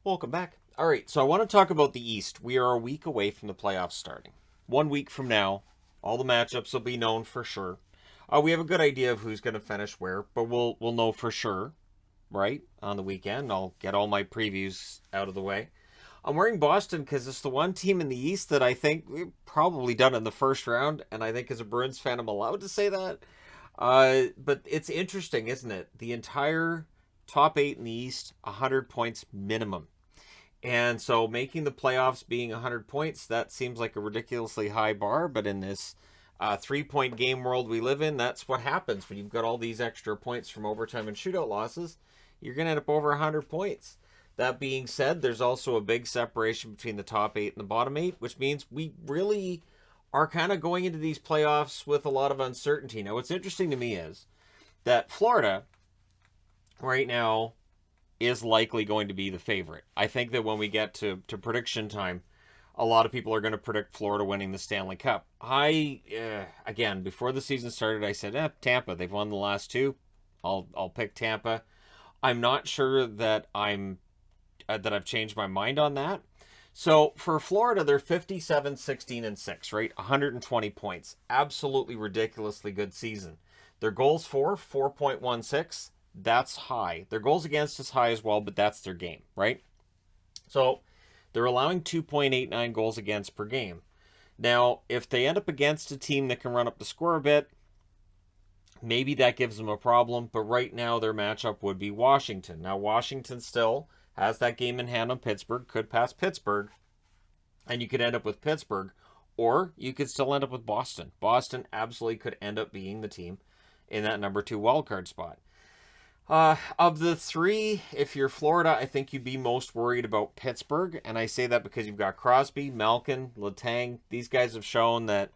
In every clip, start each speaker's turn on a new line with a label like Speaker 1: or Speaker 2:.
Speaker 1: Welcome back. All right, so I want to talk about the East. We are a week away from the playoffs starting. 1 week from now, all the matchups will be known for sure. We have a good idea of who's going to finish where, but we'll know for sure, right, on the weekend. I'll get all my previews out of the way. I'm wearing Boston because it's the one team in the East that I think we've probably done in the first round, and I think as a Bruins fan, I'm allowed to say that. But it's interesting, isn't it? The entire top eight in the East, 100 points minimum. And so making the playoffs being 100 points, that seems like a ridiculously high bar. But in this 3 point game world we live in, that's what happens when you've got all these extra points from overtime and shootout losses. You're going to end up over 100 points. That being said, there's also a big separation between the top eight and the bottom eight, which means we really are kind of going into these playoffs with a lot of uncertainty. Now, what's interesting to me is that Florida right now is likely going to be the favorite. I think that when we get to prediction time, a lot of people are going to predict Florida winning the Stanley Cup. Again, before the season started, I said, Tampa. They've won the last two. I'll pick Tampa. I'm not sure that I've changed my mind on that. So for Florida, they're 57, 16, and 6, right? 120 points. Absolutely ridiculously good season. Their goals for 4.16. That's high. Their goals against is high as well, but that's their game, right? So they're allowing 2.89 goals against per game. Now, if they end up against a team that can run up the score a bit, maybe that gives them a problem. But right now, their matchup would be Washington. Now, Washington still has that game in hand on Pittsburgh, could pass Pittsburgh, and you could end up with Pittsburgh, or you could still end up with Boston. Boston absolutely could end up being the team in that number 2 wildcard spot. Of the three, if you're Florida, I think you'd be most worried about Pittsburgh, and I say that because you've got Crosby, Malkin, Letang. These guys have shown that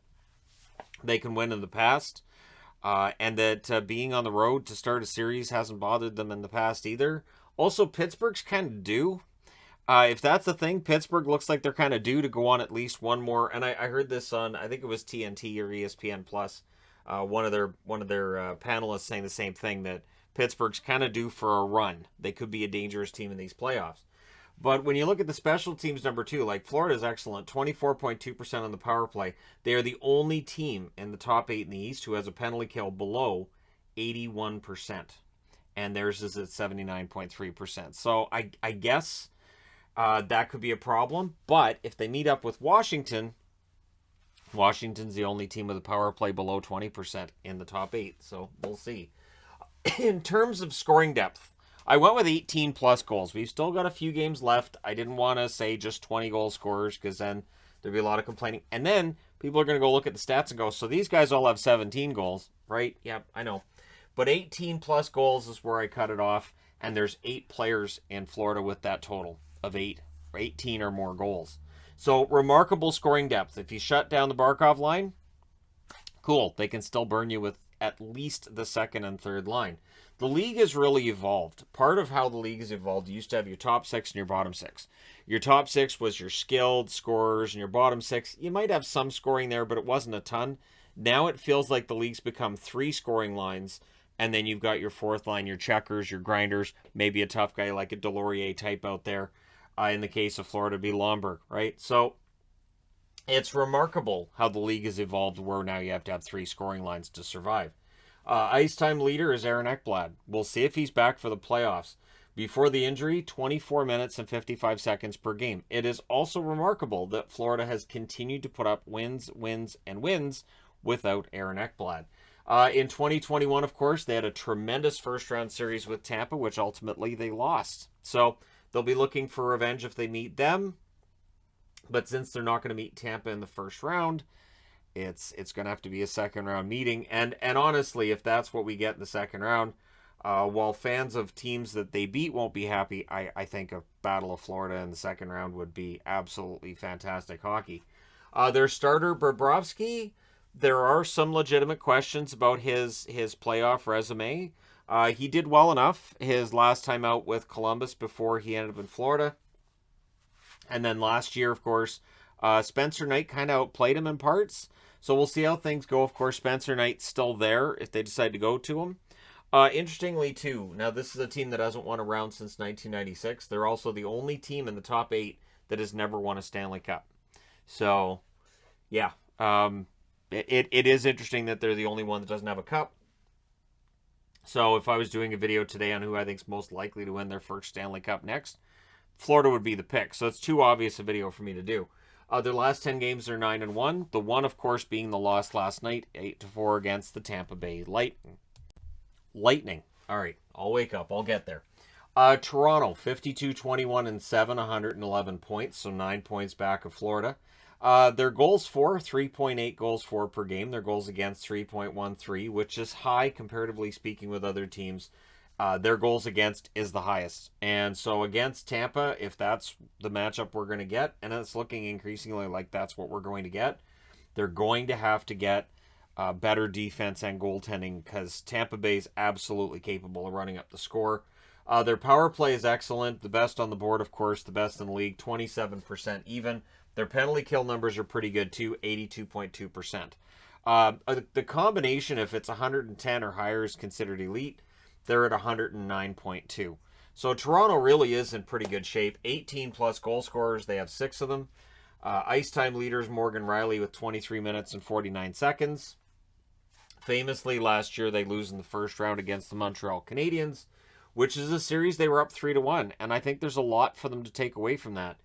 Speaker 1: they can win in the past, and that being on the road to start a series hasn't bothered them in the past either. Also, Pittsburgh's kind of due. If that's the thing, Pittsburgh looks like they're kind of due to go on at least one more. And I heard this on, I think it was TNT or ESPN Plus. One of their panelists saying the same thing, that Pittsburgh's kind of due for a run. They could be a dangerous team in these playoffs. But when you look at the special teams number 2, like Florida's excellent, 24.2% on the power play. They are the only team in the top 8 in the East who has a penalty kill below 81%. And theirs is at 79.3%. So I guess that could be a problem. But if they meet up with Washington, Washington's the only team with a power play below 20% in the top 8. So we'll see. In terms of scoring depth, I went with 18 plus goals. We've still got a few games left. I didn't want to say just 20 goal scorers because then there'd be a lot of complaining. And then people are going to go look at the stats and go, so these guys all have 17 goals, right? Yep, I know. But 18 plus goals is where I cut it off. And there's 8 players in Florida with that total of 18 or more goals. So remarkable scoring depth. If you shut down the Barkov line, cool. They can still burn you with at least the second and third line. The league has really evolved. Part of how the league has evolved, you used to have your top 6 and your bottom 6. Your top 6 was your skilled scorers, and your bottom 6, you might have some scoring there, but it wasn't a ton. Now it feels like the league's become 3 scoring lines, and then you've got your fourth line, your checkers, your grinders, maybe a tough guy like a Delorier type out there. In the case of Florida, be Lomberg, right? So it's remarkable how the league has evolved, where now you have to have 3 scoring lines to survive. Ice time leader is Aaron Ekblad. We'll see if he's back for the playoffs. Before the injury, 24 minutes and 55 seconds per game. It is also remarkable that Florida has continued to put up wins, and wins without Aaron Ekblad. In 2021, of course, they had a tremendous first-round series with Tampa, which ultimately they lost. So they'll be looking for revenge if they meet them. But since they're not going to meet Tampa in the first round, it's going to have to be a second-round meeting. And honestly, if that's what we get in the second round, while fans of teams that they beat won't be happy, I think a Battle of Florida in the second round would be absolutely fantastic hockey. Their starter, Bobrovsky, there are some legitimate questions about his playoff resume. He did well enough his last time out with Columbus before he ended up in Florida. And then last year, of course, Spencer Knight kind of outplayed him in parts. So we'll see how things go. Of course, Spencer Knight's still there if they decide to go to him. Interestingly, too, now this is a team that hasn't won a round since 1996. They're also the only team in the top 8 that has never won a Stanley Cup. So, yeah, it is interesting that they're the only one that doesn't have a cup. So, if I was doing a video today on who I think is most likely to win their first Stanley Cup next, Florida would be the pick. So, it's too obvious a video for me to do. Their last 10 games are 9-1. The one, of course, being the loss last night, 8-4 against the Tampa Bay Lightning. All right, I'll wake up. I'll get there. Toronto, 52-21-7, 111 points, so 9 points back of Florida. Their goals for, 3.8 goals for per game. Their goals against, 3.13, which is high comparatively speaking with other teams. Their goals against is the highest. And so against Tampa, if that's the matchup we're going to get, and it's looking increasingly like that's what we're going to get, they're going to have to get better defense and goaltending because Tampa Bay is absolutely capable of running up the score. Their power play is excellent. The best on the board, of course, the best in the league, 27% even. Their penalty kill numbers are pretty good too, 82.2%. The combination, if it's 110 or higher, is considered elite. They're at 109.2. So Toronto really is in pretty good shape. 18 plus goal scorers. They have 6 of them. Ice time leaders, Morgan Riley with 23 minutes and 49 seconds. Famously, last year they lose in the first round against the Montreal Canadiens, which is a series they were up 3-1. And I think there's a lot for them to take away from that.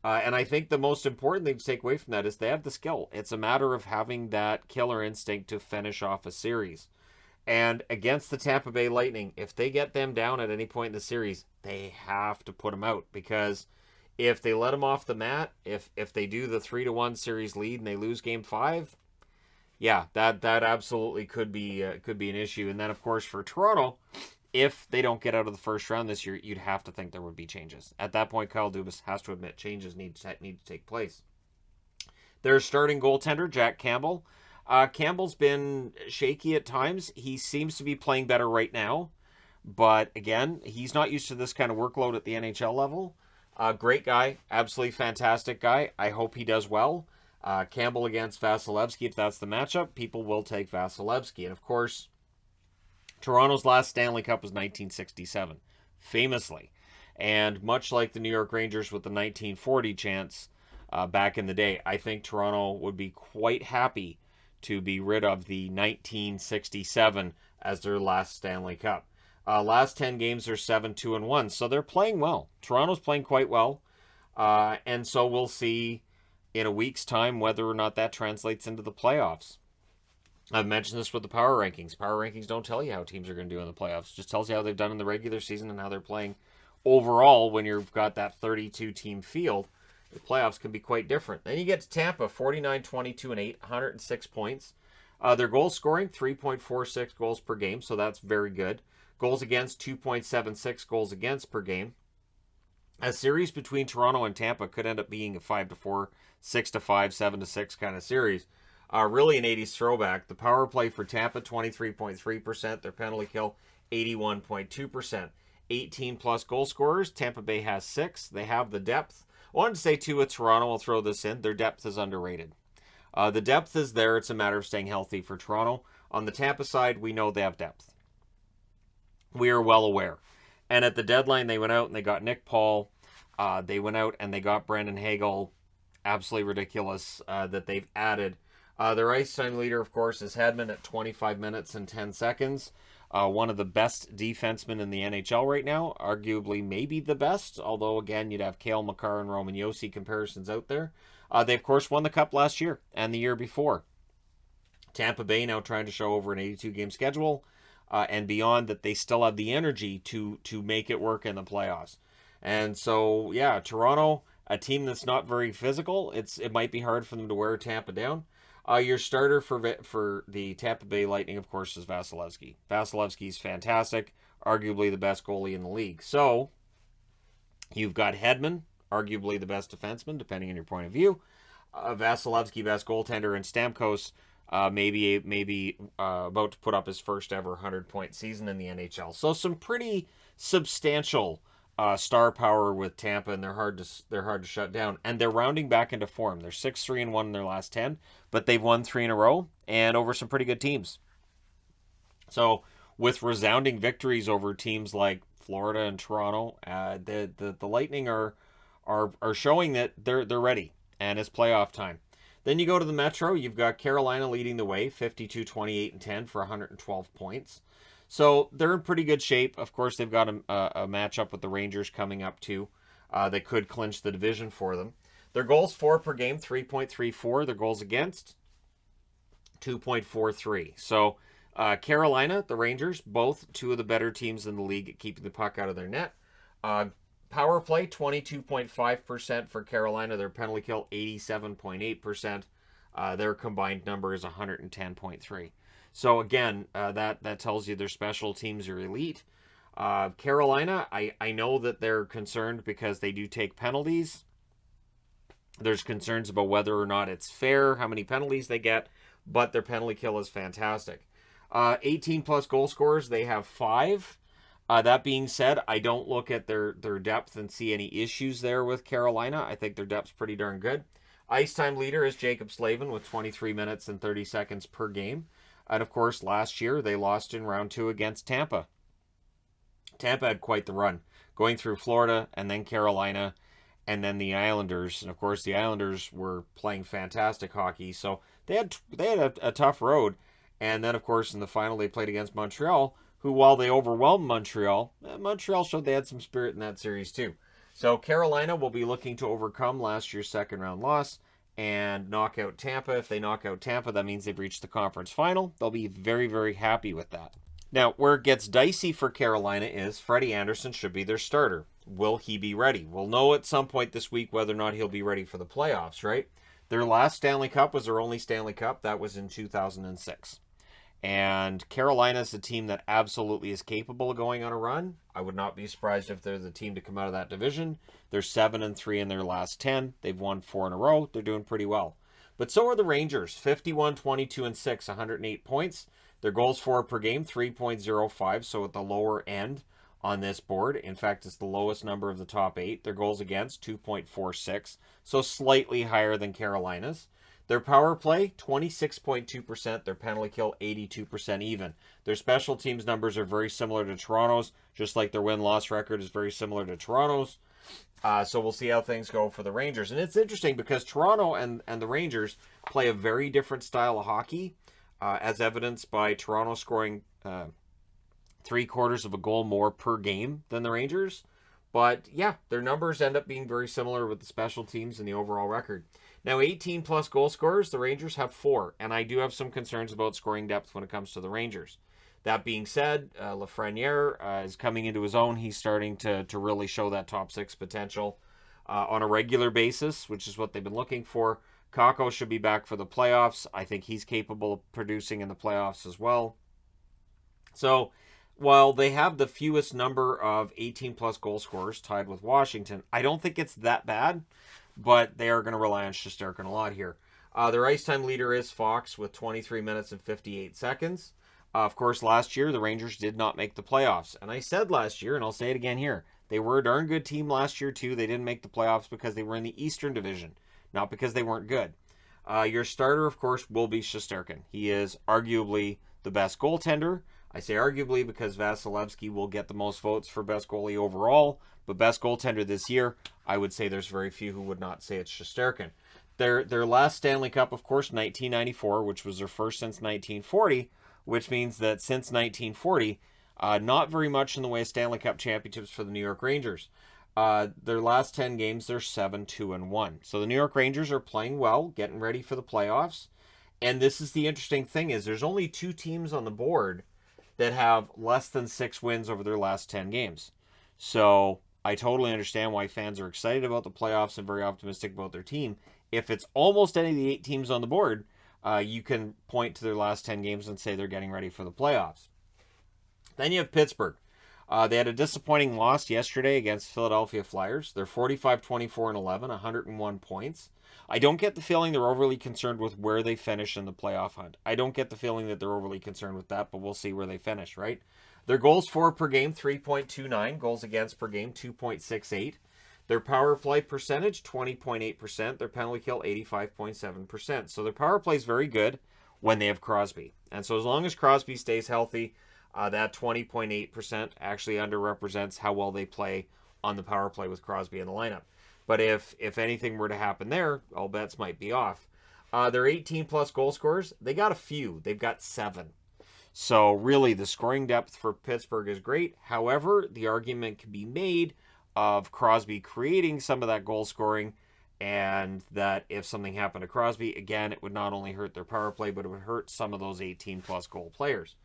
Speaker 1: And I think the most important thing to take away from that is they have the skill. It's a matter of having that killer instinct to finish off a series. And against the Tampa Bay Lightning, if they get them down at any point in the series, they have to put them out. Because if they let them off the mat, if they do the 3-1 series lead and they lose Game 5, yeah, that absolutely could be an issue. And then, of course, for Toronto, if they don't get out of the first round this year, you'd have to think there would be changes. At that point, Kyle Dubas has to admit changes need to take place. Their starting goaltender, Jack Campbell. Campbell's been shaky at times. He seems to be playing better right now. But again, he's not used to this kind of workload at the NHL level. Great guy. Absolutely fantastic guy. I hope he does well. Campbell against Vasilevsky, if that's the matchup, people will take Vasilevsky. And of course, Toronto's last Stanley Cup was 1967, famously. And much like the New York Rangers with the 1940 chance back in the day, I think Toronto would be quite happy to be rid of the 1967 as their last Stanley Cup. Last 10 games are 7-2-1, so they're playing well. Toronto's playing quite well, and so we'll see in a week's time whether or not that translates into the playoffs. I've mentioned this with the power rankings. Power rankings don't tell you how teams are going to do in the playoffs. It just tells you how they've done in the regular season and how they're playing overall. When you've got that 32-team field, the playoffs can be quite different. Then you get to Tampa, 49-22-8, 106 points. Their goal scoring, 3.46 goals per game, so that's very good. Goals against, 2.76 goals against per game. A series between Toronto and Tampa could end up being a 5-4, 6-5, 7-6 kind of series. Really an 80s throwback. The power play for Tampa, 23.3%. Their penalty kill, 81.2%. 18 plus goal scorers. Tampa Bay has 6. They have the depth. I wanted to say, too, with Toronto, I'll throw this in. Their depth is underrated. The depth is there. It's a matter of staying healthy for Toronto. On the Tampa side, we know they have depth. We are well aware. And at the deadline, they went out and they got Nick Paul. They went out and they got Brandon Hagel. Absolutely ridiculous that they've added. Their ice time leader, of course, is Hedman at 25 minutes and 10 seconds. One of the best defensemen in the NHL right now. Arguably maybe the best. Although, again, you'd have Cale Makar and Roman Josi comparisons out there. They, of course, won the Cup last year and the year before. Tampa Bay now trying to show over an 82-game schedule. And beyond that, they still have the energy to make it work in the playoffs. And so, yeah, Toronto, a team that's not very physical. It might be hard for them to wear Tampa down. Your starter for the Tampa Bay Lightning, of course, is Vasilevsky. Vasilevsky's fantastic, arguably the best goalie in the league. So, you've got Hedman, arguably the best defenseman, depending on your point of view. Vasilevsky, best goaltender, and Stamkos, maybe about to put up his first ever 100-point season in the NHL. So some pretty substantial star power with Tampa, and they're hard to shut down. And they're rounding back into form. They're 6-3-1 in their last 10, but they've won 3 in a row and over some pretty good teams. So with resounding victories over teams like Florida and Toronto. The Lightning are showing that they're ready, and it's playoff time. Then you go to the Metro. You've got Carolina leading the way, 52-28-10 for 112 points. So they're in pretty good shape. Of course, they've got a matchup with the Rangers coming up too. That could clinch the division for them. Their goals for per game, 3.34. Their goals against, 2.43. So Carolina, the Rangers, both two of the better teams in the league at keeping the puck out of their net. Power play, 22.5% for Carolina. Their penalty kill, 87.8%. Their combined number is 110.3. So again, that tells you their special teams are elite. Carolina, I know that they're concerned because they do take penalties. There's concerns about whether or not it's fair, how many penalties they get, but their penalty kill is fantastic. 18-plus goal scorers, they have 5. That being said, I don't look at their depth and see any issues there with Carolina. I think their depth's pretty darn good. Ice time leader is Jacob Slavin with 23 minutes and 30 seconds per game. And of course, last year they lost in round 2 against Tampa. Tampa had quite the run, going through Florida and then Carolina and then the Islanders. And of course, the Islanders were playing fantastic hockey, so they had a tough road. And then, of course, in the final, they played against Montreal, who, while they overwhelmed Montreal, Montreal showed they had some spirit in that series too. So Carolina will be looking to overcome last year's second-round loss and knock out Tampa. If they knock out Tampa, that means they've reached the conference final. They'll be very, very happy with that. Now, where it gets dicey for Carolina is Freddie Anderson should be their starter. Will he be ready? We'll know at some point this week whether or not he'll be ready for the playoffs, right? Their last Stanley Cup was their only Stanley Cup. That was in 2006. And Carolina's a team that absolutely is capable of going on a run. I would not be surprised if they're the team to come out of that division. They're 7-3 in their last 10. They've won 4 in a row. They're doing pretty well. But so are the Rangers, 51-22-6, 108 points. Their goals for per game, 3.05, so at the lower end on this board. In fact, it's the lowest number of the top 8. Their goals against, 2.46, so slightly higher than Carolina's. Their power play, 26.2%. Their penalty kill, 82% even. Their special teams numbers are very similar to Toronto's, just like their win-loss record is very similar to Toronto's. So we'll see how things go for the Rangers. And it's interesting because Toronto and the Rangers play a very different style of hockey, as evidenced by Toronto scoring 3/4 of a goal more per game than the Rangers. But yeah, their numbers end up being very similar with the special teams and the overall record. Now, 18-plus goal scorers, the Rangers have 4, and I do have some concerns about scoring depth when it comes to the Rangers. That being said, Lafreniere is coming into his own. He's starting to really show that top 6 potential on a regular basis, which is what they've been looking for. Kakko should be back for the playoffs. I think he's capable of producing in the playoffs as well. So, while they have the fewest number of 18-plus goal scorers, tied with Washington, I don't think it's that bad, but they are going to rely on Shesterkin a lot here. Their ice time leader is Fox with 23 minutes and 58 seconds. Of course, last year, the Rangers did not make the playoffs. And I said last year, and I'll say it again here, they were a darn good team last year, too. They didn't make the playoffs because they were in the Eastern Division, not because they weren't good. Your starter, of course, will be Shesterkin. He is arguably the best goaltender. I say arguably because Vasilevsky will get the most votes for best goalie overall, but best goaltender this year, I would say there's very few who would not say it's Shesterkin. Their last Stanley Cup, of course, 1994, which was their first since 1940, which means that since 1940, not very much in the way of Stanley Cup championships for the New York Rangers. Their last 10 games, they're 7-2-1. So the New York Rangers are playing well, getting ready for the playoffs. And this is the interesting thing is there's only 2 teams on the board that have less than 6 wins over their last 10 games. So I totally understand why fans are excited about the playoffs and very optimistic about their team. If it's almost any of the 8 teams on the board, you can point to their last 10 games and say they're getting ready for the playoffs. Then you have Pittsburgh. They had a disappointing loss yesterday against Philadelphia Flyers. They're 45-24-11, 101 points. I don't get the feeling they're overly concerned with where they finish in the playoff hunt. I don't get the feeling that they're overly concerned with that, but we'll see where they finish, right? Their goals for per game, 3.29. Goals against per game, 2.68. Their power play percentage, 20.8%. Their penalty kill, 85.7%. So their power play is very good when they have Crosby. And so as long as Crosby stays healthy, That 20.8% actually underrepresents how well they play on the power play with Crosby in the lineup. But if anything were to happen there, all bets might be off. Their 18-plus goal scorers, they got a few. They've got 7. So really, the scoring depth for Pittsburgh is great. However, the argument can be made of Crosby creating some of that goal scoring, and that if something happened to Crosby, again, it would not only hurt their power play, but it would hurt some of those 18-plus goal players.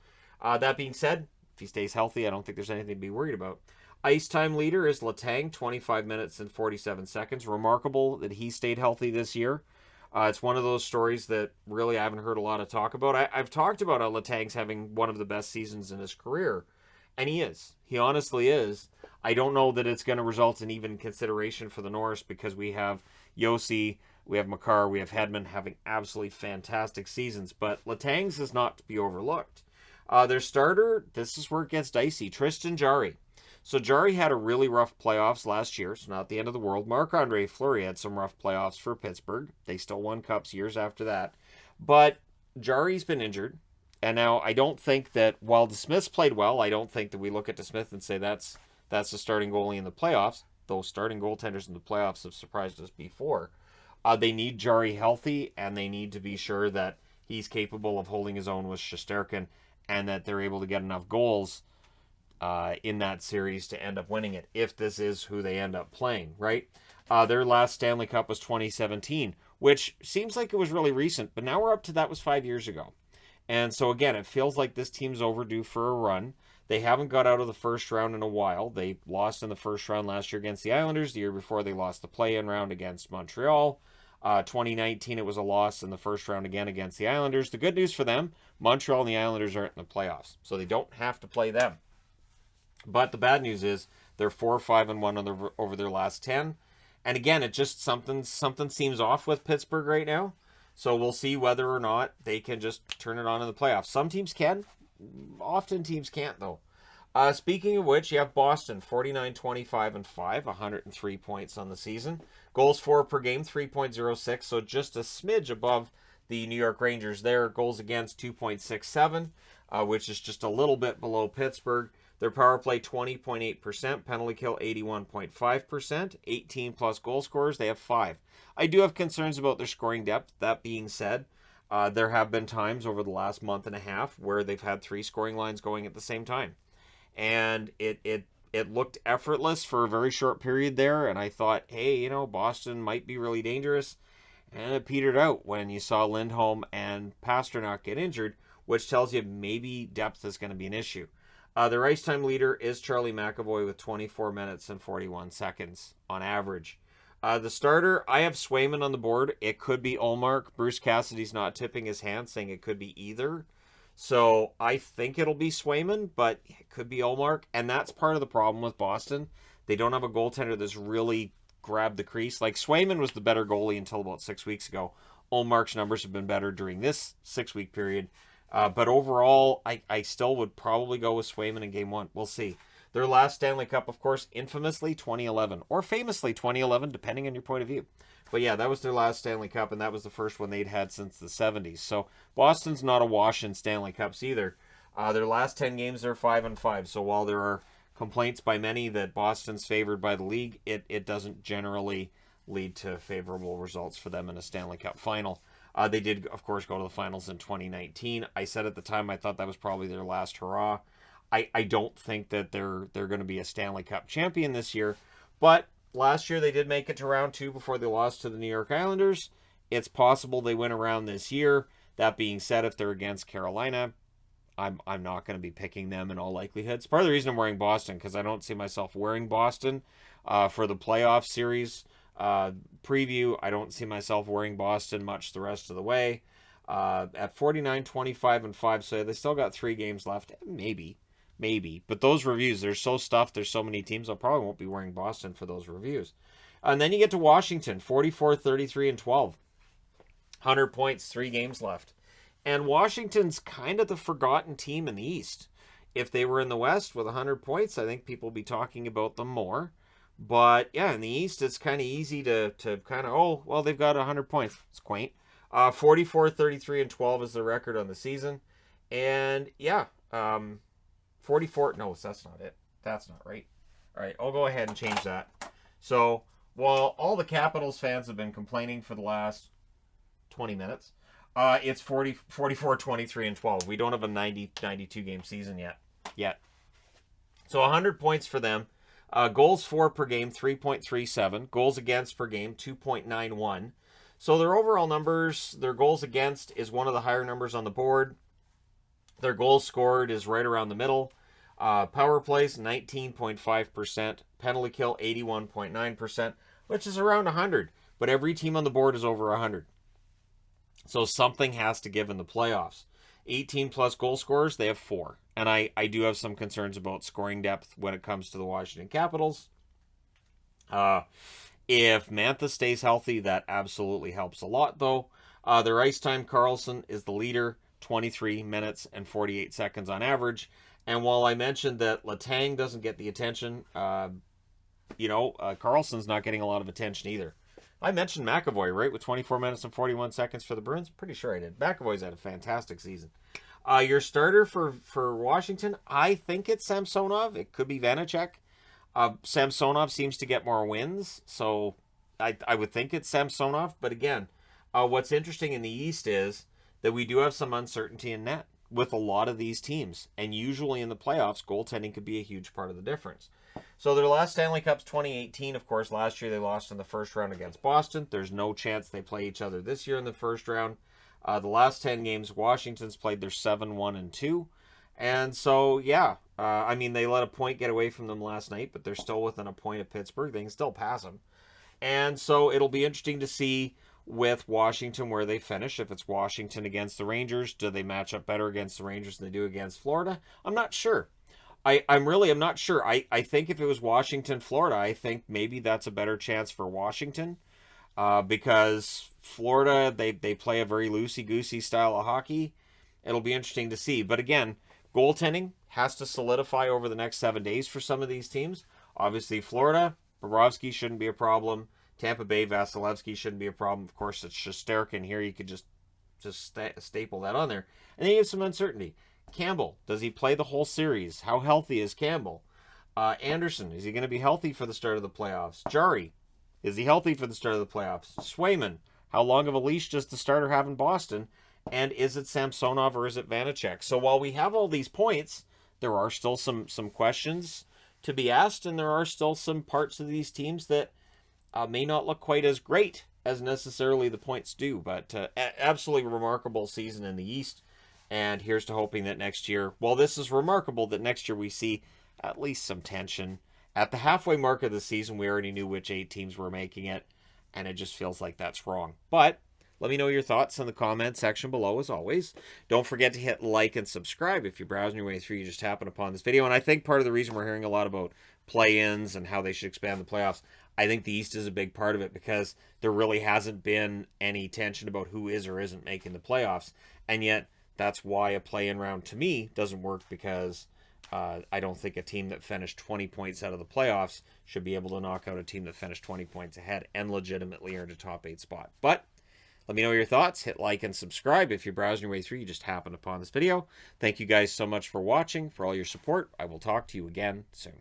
Speaker 1: That being said, if he stays healthy, I don't think there's anything to be worried about. Ice time leader is Letang, 25 minutes and 47 seconds. Remarkable that he stayed healthy this year. It's one of those stories that really I haven't heard a lot of talk about. I've talked about Letang's having one of the best seasons in his career, and he is. He honestly is. I don't know that it's going to result in even consideration for the Norris, because we have Yossi, we have Makar, we have Hedman having absolutely fantastic seasons, but Letang's is not to be overlooked. Their starter, this is where it gets dicey, Tristan Jarry. So Jarry had a really rough playoffs last year, so not the end of the world. Marc-Andre Fleury had some rough playoffs for Pittsburgh. They still won cups years after that. But Jarry's been injured. And now I don't think that, while DeSmith's played well, I don't think that we look at DeSmith and say that's the starting goalie in the playoffs. Those starting goaltenders in the playoffs have surprised us before. They need Jarry healthy, and they need to be sure that he's capable of holding his own with Shesterkin, and that they're able to get enough goals in that series to end up winning it, if this is who they end up playing, right? Their last Stanley Cup was 2017, which seems like it was really recent, but now we're up to that was 5 years ago. And so again, it feels like this team's overdue for a run. They haven't got out of the first round in a while. They lost in the first round last year against the Islanders. The year before, they lost the play-in round against Montreal. 2019, it was a loss in the first round again against the Islanders. The good news for them, Montreal and the Islanders aren't in the playoffs, so they don't have to play them. But the bad news is they're 4-5-1 over their last 10. And again, it just something seems off with Pittsburgh right now. So we'll see whether or not they can just turn it on in the playoffs. Some teams can. Often teams can't, though. Speaking of which, you have Boston, 49-25-5, 103 points on the season. Goals for per game, 3.06, so just a smidge above the New York Rangers there. Goals against, 2.67, which is just a little bit below Pittsburgh. Their power play, 20.8%. Penalty kill, 81.5%. 18-plus goal scorers, they have 5. I do have concerns about their scoring depth. That being said, there have been times over the last month and a half where they've had 3 scoring lines going at the same time. And it looked effortless for a very short period there, and I thought, hey, Boston might be really dangerous. And it petered out when you saw Lindholm and Pasternak get injured, which tells you maybe depth is going to be an issue. Their ice time leader is Charlie McAvoy with 24 minutes and 41 seconds on average. The starter, I have Swayman on the board. It could be Ullmark. Bruce Cassidy's not tipping his hand, saying it could be either. So I think it'll be Swayman, but it could be Ullmark. And that's part of the problem with Boston. They don't have a goaltender that's really grabbed the crease. Like, Swayman was the better goalie until about 6 weeks ago. Ullmark's numbers have been better during this 6-week period. But overall, I still would probably go with Swayman in Game 1. We'll see. Their last Stanley Cup, of course, infamously 2011, or famously 2011, depending on your point of view. But yeah, that was their last Stanley Cup, and that was the first one they'd had since the 70s. So Boston's not a wash in Stanley Cups either. Their last 10 games, they're 5-5. So while there are complaints by many that Boston's favored by the league, it doesn't generally lead to favorable results for them in a Stanley Cup final. They did, of course, go to the finals in 2019. I said at the time I thought that was probably their last hurrah. I don't think that they're going to be a Stanley Cup champion this year, but last year they did make it to round 2 before they lost to the New York Islanders. It's possible they win around this year. That being said, if they're against Carolina, I'm not going to be picking them in all likelihood. It's part of the reason I'm wearing Boston, because I don't see myself wearing Boston for the playoff series preview. I don't see myself wearing Boston much the rest of the way. At 49-25-5, so they still got 3 games left. Maybe. But those reviews, they're so stuffed. There's so many teams. I probably won't be wearing Boston for those reviews. And then you get to Washington, 44-33-12. 100 points, 3 games left. And Washington's kind of the forgotten team in the East. If they were in the West with 100 points, I think people would be talking about them more. But yeah, in the East, it's kind of easy to kind of, they've got 100 points. It's quaint. 44-33-12 is the record on the season. And yeah, 44. No, that's not it. That's not right. All right, I'll go ahead and change that. So while all the Capitals fans have been complaining for the last 20 minutes, it's 44, 23, and 12. We don't have a 92 game season yet. So 100 points for them. Goals for per game, 3.37. Goals against per game, 2.91. So their overall numbers, their goals against is one of the higher numbers on the board. Their goals scored is right around the middle. Power plays, 19.5%. Penalty kill, 81.9%, which is around 100. But every team on the board is over 100. So something has to give in the playoffs. 18-plus goal scorers, they have 4. And I do have some concerns about scoring depth when it comes to the Washington Capitals. If Mantha stays healthy, that absolutely helps a lot, though. Their ice time, Karlsson is the leader, 23 minutes and 48 seconds on average. And while I mentioned that Letang doesn't get the attention, Karlsson's not getting a lot of attention either. I mentioned McAvoy, right, with 24 minutes and 41 seconds for the Bruins? Pretty sure I did. McAvoy's had a fantastic season. Your starter for Washington, I think it's Samsonov. It could be Vanacek. Samsonov seems to get more wins, so I would think it's Samsonov. But again, what's interesting in the East is that we do have some uncertainty in net with a lot of these teams. And usually in the playoffs, goaltending could be a huge part of the difference. So their last Stanley Cup's 2018. Of course, last year they lost in the first round against Boston. There's no chance they play each other this year in the first round. The last 10 games, Washington's played their 7-1-2. And so, yeah, they let a point get away from them last night, but they're still within a point of Pittsburgh. They can still pass them. And so it'll be interesting to see with Washington where they finish. If it's Washington against the Rangers, do they match up better against the Rangers than they do against Florida? I'm not sure. I'm not sure. I think if it was Washington, Florida, I think maybe that's a better chance for Washington because Florida, they play a very loosey-goosey style of hockey. It'll be interesting to see. But again, goaltending has to solidify over the next 7 days for some of these teams. Obviously, Florida, Bobrovsky shouldn't be a problem. Tampa Bay, Vasilevsky shouldn't be a problem. Of course, it's Shesterkin here. You could just staple that on there. And then you have some uncertainty. Campbell, does he play the whole series? How healthy is Campbell? Anderson, is he going to be healthy for the start of the playoffs? Jari, is he healthy for the start of the playoffs? Swayman, how long of a leash does the starter have in Boston? And is it Samsonov or is it Vanacek? So while we have all these points, there are still some questions to be asked, and there are still some parts of these teams that may not look quite as great as necessarily the points do. But absolutely remarkable season in the East. And here's to hoping that next year, well, this is remarkable that next year we see at least some tension. At the halfway mark of the season, we already knew which 8 teams were making it, and it just feels like that's wrong. But let me know your thoughts in the comment section below, as always. Don't forget to hit like and subscribe if you're browsing your way through, you just happen upon this video. And I think part of the reason we're hearing a lot about play-ins and how they should expand the playoffs, I think the East is a big part of it because there really hasn't been any tension about who is or isn't making the playoffs. And yet, that's why a play-in round, to me, doesn't work because I don't think a team that finished 20 points out of the playoffs should be able to knock out a team that finished 20 points ahead and legitimately earned a top 8 spot. But let me know your thoughts. Hit like and subscribe if you're browsing your way through. You just happened upon this video. Thank you guys so much for watching, for all your support. I will talk to you again soon.